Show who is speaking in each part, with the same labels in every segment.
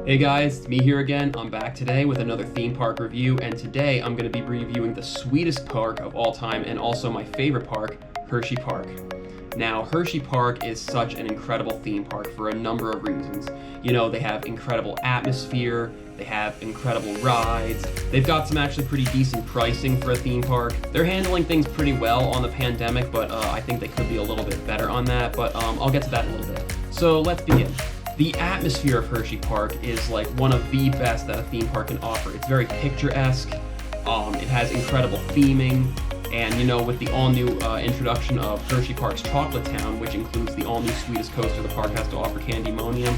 Speaker 1: Hey guys, it's me here again. I'm back today with another theme park review, and today I'm going to be reviewing the sweetest park of all time and also my favorite park, Hersheypark. Now, Hersheypark is such an incredible theme park for a number of reasons. You know, they have incredible atmosphere, they have incredible rides, they've got some actually pretty decent pricing for a theme park. They're handling things pretty well on the pandemic, but I think they could be a little bit better on that, but I'll get to that in a little bit. So let's begin. The atmosphere of Hersheypark is like one of the best that a theme park can offer. It's very picturesque, it has incredible theming, and you know, with the all-new introduction of Hersheypark's Chocolatetown, which includes the all-new sweetest coaster the park has to offer, Candymonium,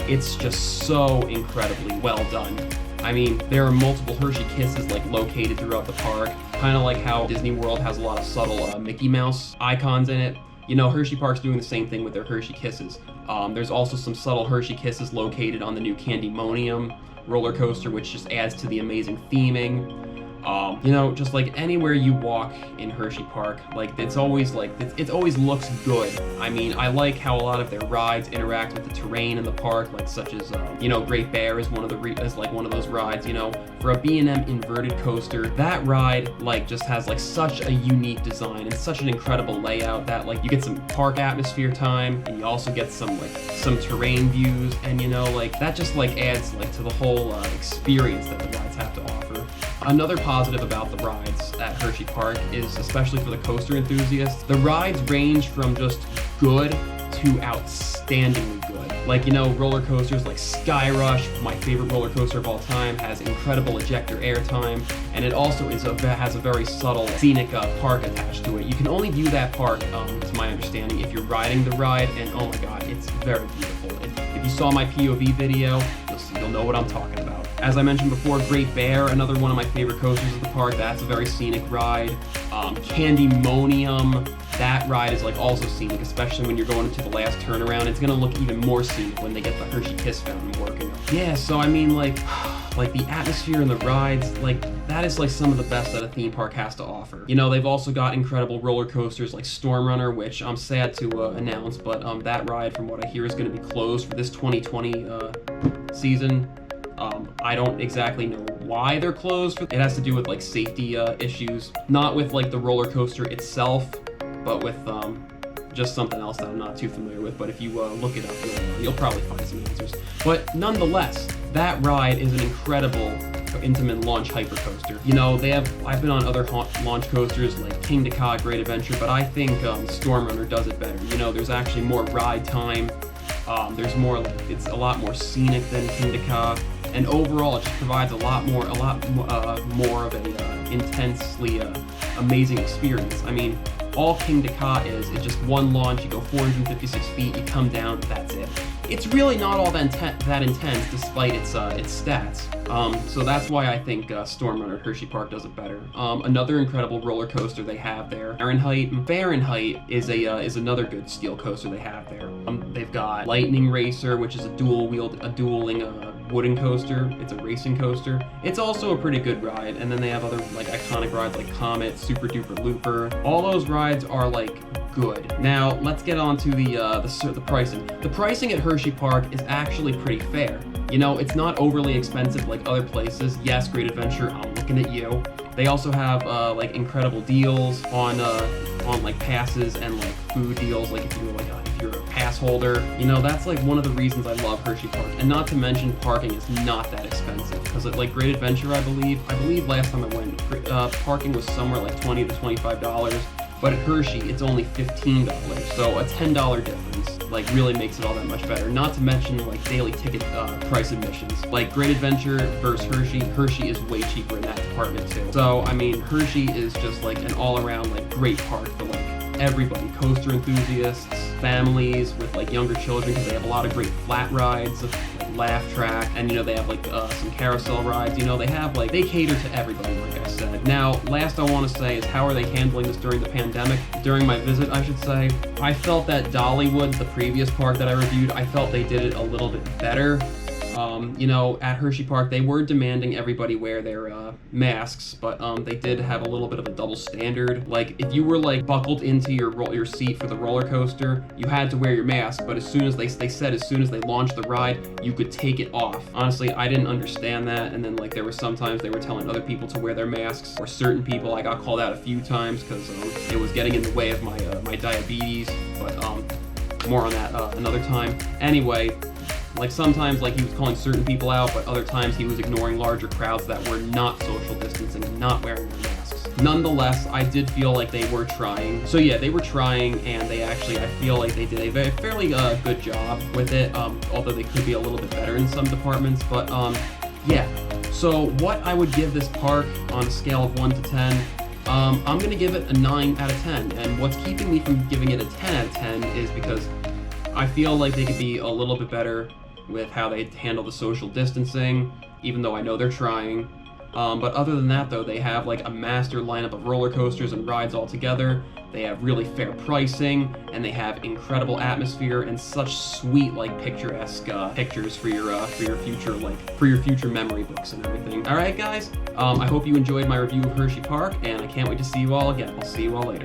Speaker 1: it's just so incredibly well done. I mean, there are multiple Hershey Kisses like located throughout the park, kind of like how Disney World has a lot of subtle Mickey Mouse icons in it. You know, Hersheypark's doing the same thing with their Hershey Kisses. There's also some subtle Hershey Kisses located on the new Candymonium roller coaster, which just adds to the amazing theming. You know, just like anywhere you walk in Hersheypark, like it always looks good. I mean, I like how a lot of their rides interact with the terrain in the park, like such as you know, Great Bear is one of those rides. You know, for a B&M inverted coaster, that ride like just has like such a unique design and such an incredible layout that like you get some park atmosphere time, and you also get some terrain views, and you know, like that just like adds like to the whole experience that the rides have to offer. Another positive about the rides at Hersheypark is, especially for the coaster enthusiasts, the rides range from just good to outstandingly good. Like, you know, roller coasters like Sky Rush, my favorite roller coaster of all time, has incredible ejector airtime, and it also has a very subtle scenic park attached to it. You can only view that park, to my understanding, if you're riding the ride, and oh my god, it's very beautiful. If you saw my POV video, you'll know what I'm talking about. As I mentioned before, Great Bear, another one of my favorite coasters of the park, that's a very scenic ride. Candymonium, that ride is like also scenic, especially when you're going into the last turnaround. It's gonna look even more scenic when they get the Hershey Kiss fountain working. Yeah, so I mean like the atmosphere and the rides, like that is like some of the best that a theme park has to offer. You know, they've also got incredible roller coasters like Storm Runner, which I'm sad to announce, but that ride, from what I hear, is gonna be closed for this 2020 season. I don't exactly know why they're closed. It has to do with like safety issues, not with like the roller coaster itself, but with just something else that I'm not too familiar with. But if you look it up, you'll probably find some answers. But nonetheless, that ride is an incredible Intamin launch hypercoaster. You know, I've been on other launch coasters like King Ka, Great Adventure, but I think Storm Runner does it better. You know, there's actually more ride time. There's more, it's a lot more scenic than King Ka, and overall it just provides a lot more of a intensely amazing experience. I mean, all King Ka is just one launch. You go 456 feet, you come down, that's it. It's really not all that intense, despite its stats. So that's why I think Storm Runner at Hersheypark does it better. Another incredible roller coaster they have there, Fahrenheit is another good steel coaster they have there. They've got Lightning Racer, which is a dueling wooden coaster. It's a racing coaster. It's also a pretty good ride. And then they have other like iconic rides like Comet, Super Duper Looper. All those rides are like good. Now let's get on to the pricing. The pricing at Hersheypark is actually pretty fair. You know, it's not overly expensive like other places. Yes, Great Adventure, I'm looking at you. They also have like incredible deals on like passes and like food deals. Like if you're a pass holder, you know, that's like one of the reasons I love Hersheypark. And not to mention, parking is not that expensive, because like Great Adventure, I believe last time I went, parking was somewhere like $20 to $25. But at Hershey, it's only $15, so a $10 difference like really makes it all that much better. Not to mention like daily ticket price admissions. Like Great Adventure versus Hershey is way cheaper in that department too. So I mean, Hershey is just like an all-around like great park for like everybody, coaster enthusiasts, families with like younger children, because they have a lot of great flat rides, like Laugh Track, and you know, they have like some carousel rides. You know, they cater to everybody, like I said. Now, last I want to say is, how are they handling this during the pandemic? During my visit, I should say, I felt that Dollywood, the previous park that I reviewed, I felt they did it a little bit better. You know, at Hersheypark, they were demanding everybody wear their masks, but they did have a little bit of a double standard. Like, if you were like buckled into your seat for the roller coaster, you had to wear your mask, but as soon as they said as soon as they launched the ride, you could take it off. Honestly, I didn't understand that, and then like there were sometimes they were telling other people to wear their masks, or certain people. I got called out a few times because it was getting in the way of my my diabetes, but more on that another time. Anyway, like sometimes like he was calling certain people out, but other times he was ignoring larger crowds that were not social distancing and not wearing their masks. Nonetheless, I did feel like they were trying. So yeah, they were trying, and they actually, I feel like they did a fairly good job with it, although they could be a little bit better in some departments. But yeah, so what I would give this park on a scale of 1 to 10, I'm gonna give it a 9 out of 10. And what's keeping me from giving it a 10 out of 10 is because I feel like they could be a little bit better with how they handle the social distancing, even though I know they're trying. But other than that, though, they have like a master lineup of roller coasters and rides all together. They have really fair pricing, and they have incredible atmosphere and such sweet, like, picturesque pictures for your future memory books and everything. All right, guys. I hope you enjoyed my review of Hersheypark, and I can't wait to see you all again. I'll see you all later.